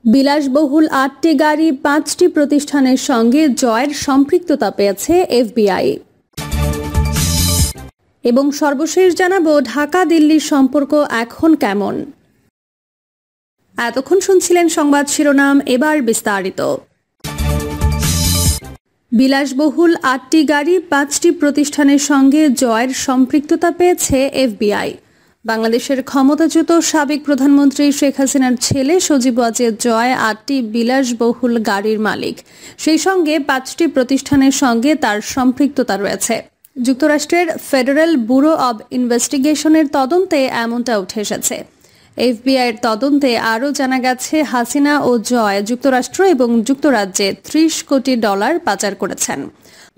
বিলাসবহুল ৮টি গাড়ি ৫টি প্রতিষ্ঠানের সঙ্গে জয়ের সম্পৃক্ততা পেয়েছে এফবিআই। এবং সর্বশেষ জানাবো ঢাকা দিল্লির সম্পর্ক এখন কেমন। এতক্ষণ শুনছিলেন সংবাদ শিরোনাম, এবার বিস্তারিত। বিলাসবহুল ৮টি গাড়ি ৫টি প্রতিষ্ঠানের সঙ্গে জয়ের সম্পৃক্ততা পেয়েছে এফবিআই। বাংলাদেশের ক্ষমতাচ্যুত সাবেক প্রধানমন্ত্রী শেখ হাসিনার ছেলে সজীব ওয়াজেদ জয় ৮টি বিলাসবহুল গাড়ির মালিক। সেই সঙ্গে ৫টি প্রতিষ্ঠানের সঙ্গে তার সম্পৃক্ততা রয়েছে। যুক্তরাষ্ট্রের ফেডারেল ব্যুরো অব ইনভেস্টিগেশনের তদন্তে এমনটা উঠে এসেছে। এফবিআইয়ের তদন্তে আরও জানা গেছে, হাসিনা ও জয় যুক্তরাষ্ট্র এবং যুক্তরাজ্যে $30 কোটি পাচার করেছেন।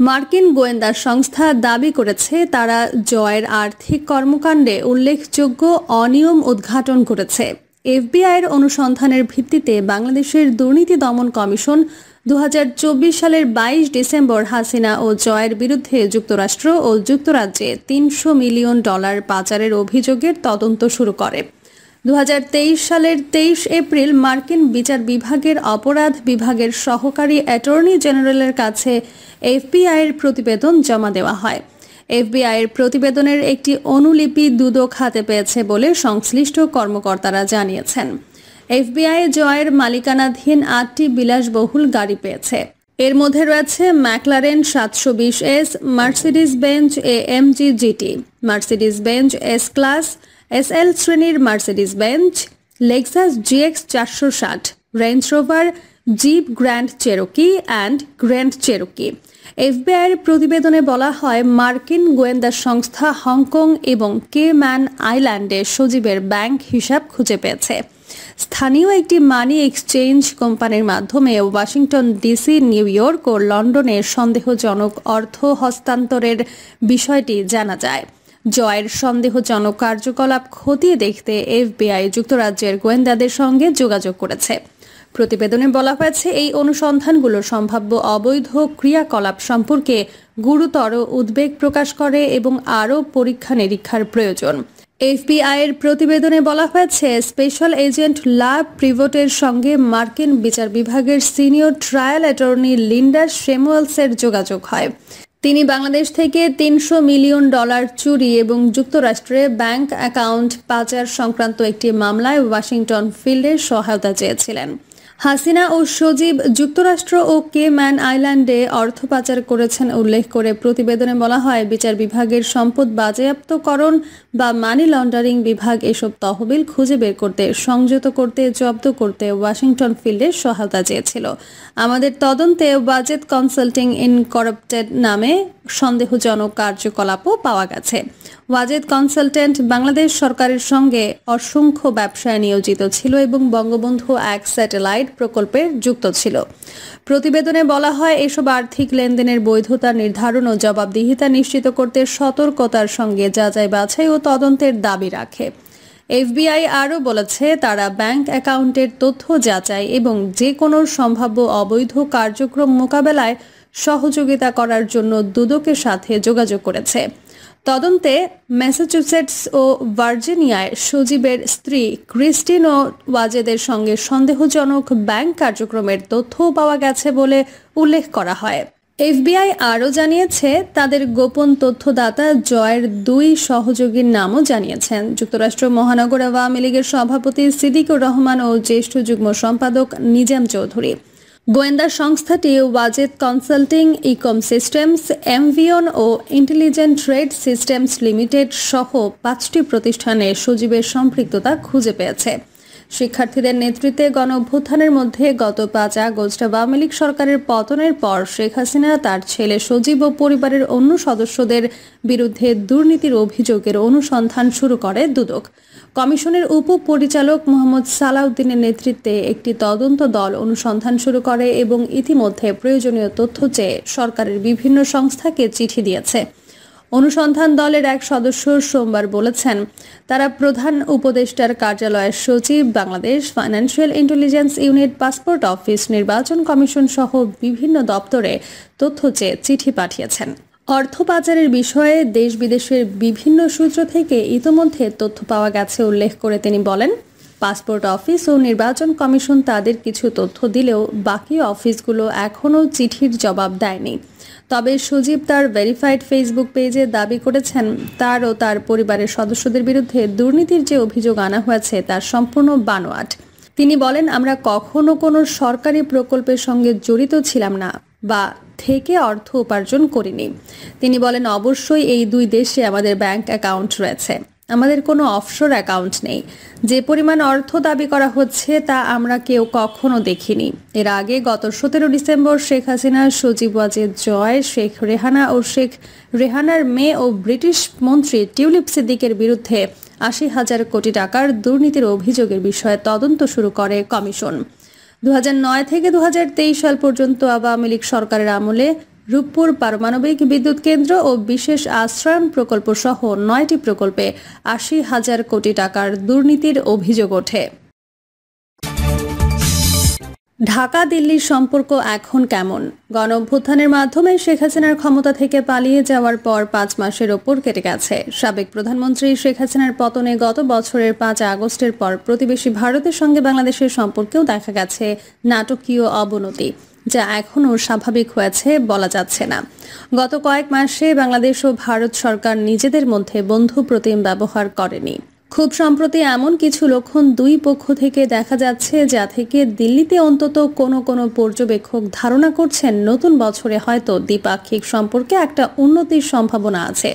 মার্কিন গোয়েন্দা সংস্থা দাবি করেছে তারা জয়ের আর্থিক কর্মকাণ্ডে উল্লেখযোগ্য অনিয়ম উদ্ঘাটন করেছে। এফবিআইয়ের অনুসন্ধানের ভিত্তিতে বাংলাদেশের দুর্নীতি দমন কমিশন 2024 সালের 22 ডিসেম্বর হাসিনা ও জয়ের বিরুদ্ধে যুক্তরাষ্ট্র ও যুক্তরাজ্যে $300 মিলিয়ন পাচারের অভিযোগের তদন্ত শুরু করে। 2023 সালের 23 এপ্রিল মার্কিন বিচার বিভাগের অপরাধ বিভাগের সহকারী অ্যাটর্নি জেনারেলের কাছে এফবিআইয়ের প্রতিবেদন জমা দেওয়া হয়। এফবিআইয়ের প্রতিবেদনের একটি অনুলিপি দুদক হাতে পেয়েছে বলে সংশ্লিষ্ট কর্মকর্তারা জানিয়েছেন। এফবিআই জয়ের মালিকানাধীন 8টি বিলাসবহুল গাড়ি পেয়েছে। এর মধ্যে রয়েছে McLaren 720S, Mercedes Benz AMG GT, Mercedes Benz S class, SL শ্রেণীর Mercedes Benz, Lexus GX 460, Range Rover, Jeep Grand Cherokee and Grand Cherokee. এফবিআইয়ের প্রতিবেদনে বলা হয়, মার্কিন গোয়েন্দা সংস্থা হংকং এবং কেম্যান আইল্যান্ডে সজীবের ব্যাংক হিসাব খুঁজে পেয়েছে। স্থানীয় একটি মানি এক্সচেঞ্জ কোম্পানির মাধ্যমে ওয়াশিংটন ডিসি, নিউ ইয়র্ক ও লন্ডনে সন্দেহজনক অর্থ হস্তান্তরের বিষয়টি জানা যায়। জয়ের সন্দেহজনক কার্যকলাপ খতিয়ে দেখতে এফবিআই যুক্তরাজ্যের গোয়েন্দাদের সঙ্গে যোগাযোগ করেছে। প্রতিবেদনে বলা হয়েছে, এই অনুসন্ধানগুলো সম্ভাব্য অবৈধ ক্রিয়াকলাপ সম্পর্কে গুরুতর উদ্বেগ প্রকাশ করে এবং আরও পরীক্ষা নিরীক্ষার প্রয়োজন। এফবিআইয়ের প্রতিবেদনে বলা হয়েছে, স্পেশাল এজেন্ট লা প্রিভটের সঙ্গে মার্কিন বিচার বিভাগের সিনিয়র ট্রায়াল অ্যাটর্নি লিন্ডা স্যামুয়েলসের যোগাযোগ হয়। তিনি বাংলাদেশ থেকে $300 মিলিয়ন চুরি এবং যুক্তরাষ্ট্রে ব্যাংক অ্যাকাউন্ট পাচার সংক্রান্ত একটি মামলায় ওয়াশিংটন ফিল্ডের সহায়তা চেয়েছিলেন। হাসিনা ও সজীব যুক্তরাষ্ট্র ও কেম্যান আইল্যান্ডে অর্থ পাচার করেছেন উল্লেখ করে প্রতিবেদনে বলা হয়, বিচার বিভাগের সম্পদ বাজেয়াপ্তকরণ বা মানি লন্ডারিং বিভাগ এসব তহবিল খুঁজে বের করতে, সংযত করতে, জব্দ করতে ওয়াশিংটন ফিল্ডের সহায়তা চেয়েছিল। আমাদের তদন্তে ওয়াজেদ কনসাল্টিং ইনকর্পোরেটেড নামে সন্দেহজনক কার্যকলাপও পাওয়া গেছে। ওয়াজেদ কনসালটেন্ট বাংলাদেশ সরকারের সঙ্গে অসংখ্য ব্যবসায় নিয়োজিত ছিল এবং বঙ্গবন্ধু 1 স্যাটেলাইট প্রকল্পের যুক্ত ছিল। প্রতিবেদনে বলা হয়, এসব আর্থিক লেনদেনের বৈধতা নির্ধারণ ও জবাবদিহিতা নিশ্চিত করতে সতর্কতার সঙ্গে যাচাই বাছাই ও তদন্তের দাবি রাখে। এফবিআই আরও বলেছে, তারা ব্যাংক অ্যাকাউন্টের তথ্য যাচাই এবং যে কোনো সম্ভাব্য অবৈধ কার্যক্রম মোকাবেলায় সহযোগিতা করার জন্য দুদকের সাথে যোগাযোগ করেছে। তদন্তে ম্যাসাচুসেটস ও ভার্জিনিয়ায় সজীবের স্ত্রী ক্রিস্টিন ও ওয়াজেদের সঙ্গে সন্দেহজনক ব্যাংক কার্যক্রমের তথ্যও পাওয়া গেছে বলে উল্লেখ করা হয়। এফবিআই আরও জানিয়েছে, তাদের গোপন তথ্যদাতা জয়ের 2 সহযোগীর নামও জানিয়েছেন। যুক্তরাষ্ট্র মহানগর আওয়ামী লীগের সভাপতি সিদ্দিকুর রহমান ও জ্যেষ্ঠ যুগ্ম সম্পাদক নিজাম চৌধুরী। গোয়েন্দা সংস্থাটি ওয়াজেদ কনসাল্টিং, ইকম সিস্টেমস, এমভিয়ন ও ইন্টেলিজেন্ট ট্রেড সিস্টেমস লিমিটেড সহ 5টি প্রতিষ্ঠানে সজীবের সম্পৃক্ততা খুঁজে পেয়েছে। শিক্ষার্থীদের নেতৃত্বে গণঅভ্যুত্থানের মধ্যে গত 5 আগস্ট আওয়ামী লীগ সরকারের পতনের পর শেখ হাসিনা তার ছেলে সজীব ও পরিবারের অন্য সদস্যদের বিরুদ্ধে দুর্নীতির অভিযোগের অনুসন্ধান শুরু করে দুদক। কমিশনের উপপরিচালক মোহাম্মদ সালাউদ্দিনের নেতৃত্বে একটি তদন্ত দল অনুসন্ধান শুরু করে এবং ইতিমধ্যে প্রয়োজনীয় তথ্য চেয়ে সরকারের বিভিন্ন সংস্থাকে চিঠি দিয়েছে। অনুসন্ধান দলের এক সদস্য সোমবার বলেছেন, তারা প্রধান উপদেষ্টার কার্যালয়ের সচিব, Bangladesh financial intelligence unit, passport office, নির্বাচন কমিশন সহ বিভিন্ন দপ্তরে তথ্য চেয়ে চিঠি পাঠিয়েছেন। অর্থ পাচারের বিষয়ে দেশ বিদেশের বিভিন্ন সূত্র থেকে ইতোমধ্যে তথ্য পাওয়া গেছে উল্লেখ করে তিনি বলেন, পাসপোর্ট অফিস ও নির্বাচন কমিশন তাদের কিছু তথ্য দিলেও বাকি অফিসগুলো এখনও চিঠির জবাব দেয়নি। তবে সজীব তার ভেরিফাইড ফেসবুক পেজে দাবি করেছেন, তার ও তার পরিবারের সদস্যদের বিরুদ্ধে দুর্নীতির যে অভিযোগ আনা হয়েছে তা সম্পূর্ণ বানোয়াট। তিনি বলেন, আমরা কখনো কোনো সরকারি প্রকল্পের সঙ্গে জড়িত ছিলাম না বা থেকে অর্থ উপার্জন করিনি। তিনি বলেন, অবশ্যই এই দুই দেশে আমাদের ব্যাংক অ্যাকাউন্ট রয়েছে, আমাদের কোনো অফশোর অ্যাকাউন্ট নেই। যে পরিমাণ অর্থ দাবি করা হচ্ছে তা আমরা কেউ কখনো দেখিনি। এর আগে গত 17 ডিসেম্বর শেখ হাসিনা, সজীব ওয়াজেদ জয়, শেখ রেহানা ও শেখ রেহানার মেয়ে ও ব্রিটিশ মন্ত্রী টিউলিপ সিদ্দিকের বিরুদ্ধে 80,000 কোটি টাকার দুর্নীতির অভিযোগের বিষয়ে তদন্ত শুরু করে কমিশন। 2009 থেকে 2023 সাল পর্যন্ত আওয়ামী লীগ সরকারের আমলে রূপপুর পারমাণবিক বিদ্যুৎ কেন্দ্র ও বিশেষ আশ্রয়ণ প্রকল্প সহ 9টি প্রকল্পে 80,000 কোটি টাকার দুর্নীতির অভিযোগ ওঠে। ঢাকা দিল্লির সম্পর্ক এখন কেমন? গণঅভ্যুত্থানের মাধ্যমে শেখ হাসিনার ক্ষমতা থেকে পালিয়ে যাওয়ার পর 5 মাসের ওপর কেটে গেছে। সাবেক প্রধানমন্ত্রী শেখ হাসিনার পতনে গত বছরের 5 আগস্টের পর প্রতিবেশী ভারতের সঙ্গে বাংলাদেশের সম্পর্কেও দেখা গেছে নাটকীয় অবনতি, যা এখনও স্বাভাবিক হয়েছে বলা যাচ্ছে না। গত কয়েক মাসে বাংলাদেশ ও ভারত সরকার নিজেদের মধ্যে বন্ধু প্রতিম ব্যবহার করেনি। খুব সম্প্রতি এমন কিছু লক্ষণ দুই পক্ষ থেকে দেখা যাচ্ছে, যা থেকে দিল্লিতে অন্তত কোনো পর্যবেক্ষক ধারণা করছেন নতুন বছরে হয়তো দ্বিপাক্ষিক সম্পর্কে একটা উন্নতির সম্ভাবনা আছে।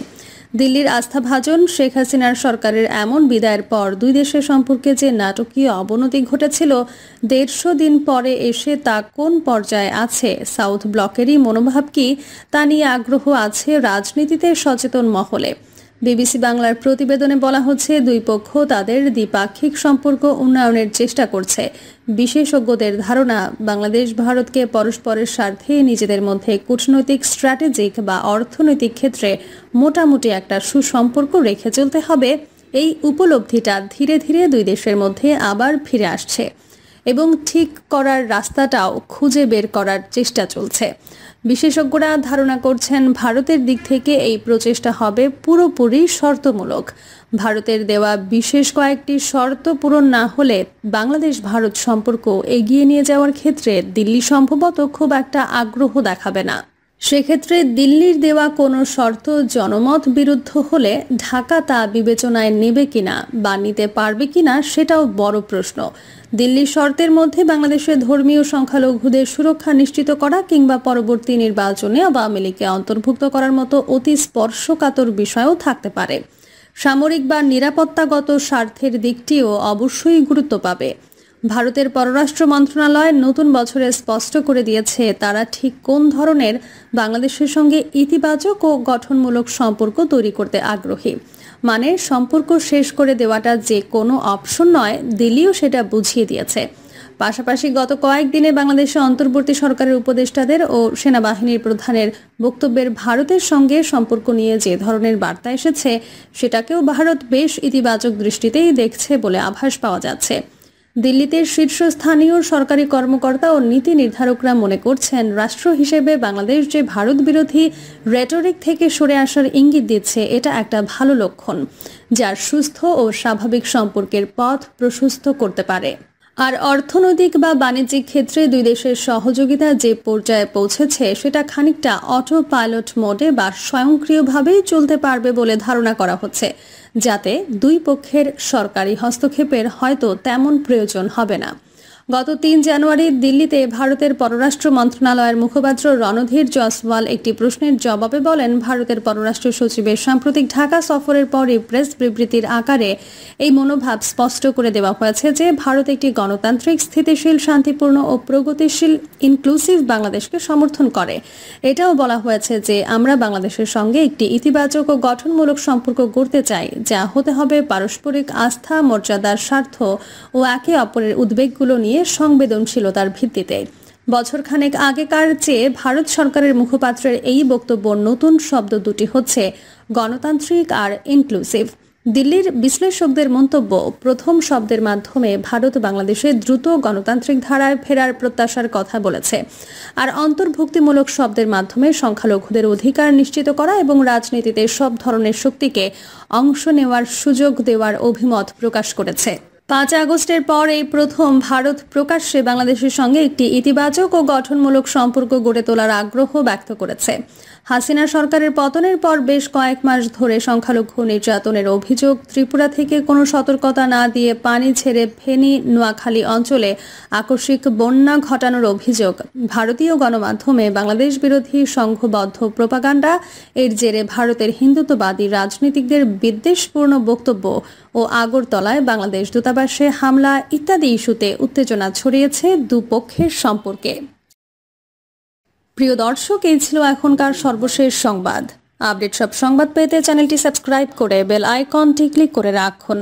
দিল্লির আস্থাভাজন শেখ হাসিনার সরকারের এমন বিদায়ের পর দুই দেশের সম্পর্কে যে নাটকীয় অবনতি ঘটেছিল, 150 দিন পরে এসে তা কোন পর্যায়ে আছে, সাউথ ব্লকেরই মনোভাব কি, তা নিয়ে আগ্রহ আছে রাজনীতিতে সচেতন মহলে। বিবিসি বাংলার প্রতিবেদনে বলা হচ্ছে, দুই পক্ষ তাদের দ্বিপাক্ষিক সম্পর্ক উন্নয়নের চেষ্টা করছে। বিশেষজ্ঞদের ধারণা, বাংলাদেশ ভারতকে পরস্পরের স্বার্থে নিজেদের মধ্যে কূটনৈতিক, স্ট্র্যাটেজিক বা অর্থনৈতিক ক্ষেত্রে মোটামুটি একটা সুসম্পর্ক রেখে চলতে হবে। এই উপলব্ধিটা ধীরে ধীরে দুই দেশের মধ্যে আবার ফিরে আসছে এবং ঠিক করার রাস্তাটাও খুঁজে বের করার চেষ্টা চলছে। বিশেষজ্ঞরা ধারণা করছেন, ভারতের দিক থেকে এই প্রচেষ্টা হবে পুরোপুরি শর্তমূলক। ভারতের দেওয়া বিশেষ কয়েকটি শর্ত পূরণ না হলে বাংলাদেশ ভারত সম্পর্ক এগিয়ে নিয়ে যাওয়ার ক্ষেত্রে দিল্লি সম্ভবত খুব একটা আগ্রহ দেখাবে না। সেক্ষেত্রে দিল্লির দেওয়া কোনো শর্ত জনমত বিরুদ্ধ হলে ঢাকা তা বিবেচনায় নেবে কিনা বা নিতে পারবে কিনা সেটাও বড় প্রশ্ন। দিল্লির শর্তের মধ্যে বাংলাদেশের ধর্মীয় সংখ্যালঘুদের সুরক্ষা নিশ্চিত করা কিংবা পরবর্তী নির্বাচনে আওয়ামী লীগকে অন্তর্ভুক্ত করার মতো অতি স্পর্শকাতর বিষয়ও থাকতে পারে। সামরিক বা নিরাপত্তাগত স্বার্থের দিকটিও অবশ্যই গুরুত্ব পাবে। ভারতের পররাষ্ট্র মন্ত্রণালয় নতুন বছরে স্পষ্ট করে দিয়েছে, তারা ঠিক কোন ধরনের বাংলাদেশের সঙ্গে ইতিবাচক ও গঠনমূলক সম্পর্ক তৈরি করতে আগ্রহী। মানে সম্পর্ক শেষ করে দেওয়াটা যে কোনো অপশন নয়, দিল্লিও সেটা বুঝিয়ে দিয়েছে। পাশাপাশি গত কয়েকদিনে বাংলাদেশে অন্তর্বর্তী সরকারের উপদেষ্টাদের ও সেনাবাহিনীর প্রধানের বক্তব্যের ভারতের সঙ্গে সম্পর্ক নিয়ে যে ধরনের বার্তা এসেছে, সেটাকেও ভারত বেশ ইতিবাচক দৃষ্টিতেই দেখছে বলে আভাস পাওয়া যাচ্ছে। দিল্লিতে শীর্ষস্থানীয় সরকারি কর্মকর্তা ও নীতি নির্ধারকরা মনে করছেন, রাষ্ট্র হিসেবে বাংলাদেশ যে ভারত বিরোধী রেটরিক থেকে সরে আসার ইঙ্গিত দিচ্ছে, এটা একটা ভালো লক্ষণ, যার সুস্থ ও স্বাভাবিক সম্পর্কের পথ প্রশস্ত করতে পারে। আর অর্থনৈতিক বা বাণিজ্যিক ক্ষেত্রে দুই দেশের সহযোগিতা যে পর্যায়ে পৌঁছেছে, সেটা খানিকটা অটো পাইলট মোডে বা স্বয়ংক্রিয়ভাবেই চলতে পারবে বলে ধারণা করা হচ্ছে, যাতে দুই পক্ষের সরকারি হস্তক্ষেপের হয়তো তেমন প্রয়োজন হবে না। গত 3 জানুয়ারি দিল্লিতে ভারতের পররাষ্ট্র মন্ত্রণালয়ের মুখপাত্র রণধীর জয়সওয়াল একটি প্রশ্নের জবাবে বলেন, ভারতের পররাষ্ট্র সচিবের সাম্প্রতিক ঢাকা সফরের পরই প্রেস বিবৃতির আকারে এই মনোভাব স্পষ্ট করে দেওয়া হয়েছে যে ভারত একটি গণতান্ত্রিক, স্থিতিশীল, শান্তিপূর্ণ ও প্রগতিশীল ইনক্লুসিভ বাংলাদেশকে সমর্থন করে। এটাও বলা হয়েছে যে আমরা বাংলাদেশের সঙ্গে একটি ইতিবাচক ও গঠনমূলক সম্পর্ক গড়তে চাই, যা হতে হবে পারস্পরিক আস্থা, মর্যাদার স্বার্থ ও একে অপরের উদ্বেগগুলো নিয়ে সংবেদনশীলতার ভিত্তিতে। বছরখানেক আগেকার চেয়ে ভারত সরকারের মুখপাত্রের এই বক্তব্য নতুন শব্দ দুটি হচ্ছে গণতান্ত্রিক আর ইনক্লুসিভ। দিল্লির বিশ্লেষকদের মন্তব্য, প্রথম শব্দের মাধ্যমে ভারত বাংলাদেশে দ্রুত গণতান্ত্রিক ধারায় ফেরার প্রত্যাশার কথা বলেছে, আর অন্তর্ভুক্তিমূলক শব্দের মাধ্যমে সংখ্যালঘুদের অধিকার নিশ্চিত করা এবং রাজনীতিতে সব ধরনের শক্তিকে অংশ নেওয়ার সুযোগ দেওয়ার অভিমত প্রকাশ করেছে। 5 আগস্টের পর এই প্রথম ভারত প্রকাশ্যে বাংলাদেশের সঙ্গে একটি ইতিবাচক ও গঠনমূলক সম্পর্ক গড়ে তোলার আগ্রহ ব্যক্ত করেছে। হাসিনা সরকারের পতনের পর বেশ কয়েক মাস ধরে সংখ্যালঘু নির্যাতনের অভিযোগ, ত্রিপুরা থেকে কোনো সতর্কতা না দিয়ে পানি ছেড়ে ফেনী নোয়াখালী অঞ্চলে আকস্মিক বন্যা ঘটানোর অভিযোগ, ভারতীয় গণমাধ্যমে বাংলাদেশ বিরোধী সংঘবদ্ধ প্রোপাগান্ডা, এর জেরে ভারতের হিন্দুত্ববাদী রাজনীতিকদের বিদ্বেষপূর্ণ বক্তব্য ও আগরতলায় বাংলাদেশ দূতাবাসে হামলা ইত্যাদি ইস্যুতে উত্তেজনা ছড়িয়েছে দুপক্ষের সম্পর্কে। প্রিয় দর্শক, এই ছিল এখনকার সর্বশেষ সংবাদ। আপডেট সব সংবাদ পেতে চ্যানেলটি সাবস্ক্রাইব করে বেল আইকনটি ক্লিক করে রাখুন।